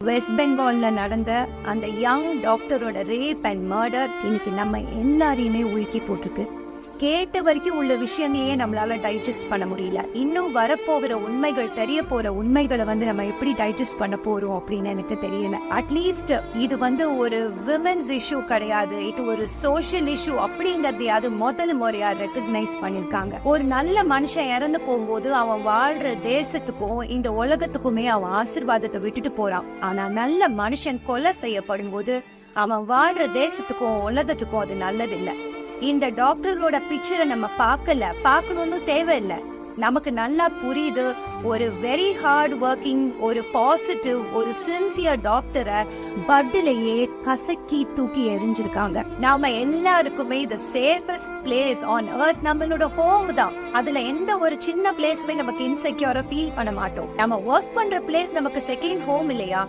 West பெங்கால்ல நடந்த அந்த young டாக்டரோட ரேப் அண்ட் மர்டர் இன்னைக்கு நம்ம எல்லாரையுமே உலுக்கி போட்டிருக்கு. கேட்ட வரைக்கும் உள்ள விஷயங்களையே நம்மளால டைஜஸ்ட் பண்ண முடியல. இன்னும் வரப்போகிற உண்மைகள், தெரிய போற உண்மைகளை நம்ம எப்படி டைஜஸ்ட் பண்ண போறோம் அப்படின்னு எனக்கு தெரியல. அட்லீஸ்ட் இது ஒரு விமென்ஸ் இஷ்யூ கிடையாது, இது ஒரு சோஷியல் இஷ்யூ அப்படிங்கறதையாவது முதல் முறையா ரெகக்னைஸ் பண்ணிருக்காங்க. ஒரு நல்ல மனுஷன் இறந்து போகும்போது அவன் வாழ்ற தேசத்துக்கும் இந்த உலகத்துக்குமே அவன் ஆசீர்வாதத்தை விட்டுட்டு போறான். ஆனா நல்ல மனுஷன் கொலை செய்யப்படும் போது அவன் வாழ்ற தேசத்துக்கும் உலகத்துக்கும் அது நல்லதில்லை. இந்த டாக்டரோட பிக்சரை நம்ம பார்க்கணும்னு தேவையில்லை. நமக்கு நல்லா புரியுது, ஒரு வெரி ஹார்ட் ஒர்க்கிங், ஒரு பாசிட்டிவ், ஒரு சின்சியர் டாக்டரை பட்டிலேயே கசக்கி தூக்கி எரிஞ்சிருக்காங்க. நாம எல்லாருக்குமே தி சேஃபஸ்ட் பிளேஸ் ஆன் எர்த் நம்மளோட ஹோம் தான். அதுல எந்த ஒரு சின்ன பிளேஸுமே நமக்கு இன்செக்யூரா ஃபீல் பண்ண மாட்டோம். நம்ம ஒர்க் பண்ற பிளேஸ் நமக்கு செகண்ட் ஹோம் இல்லையா?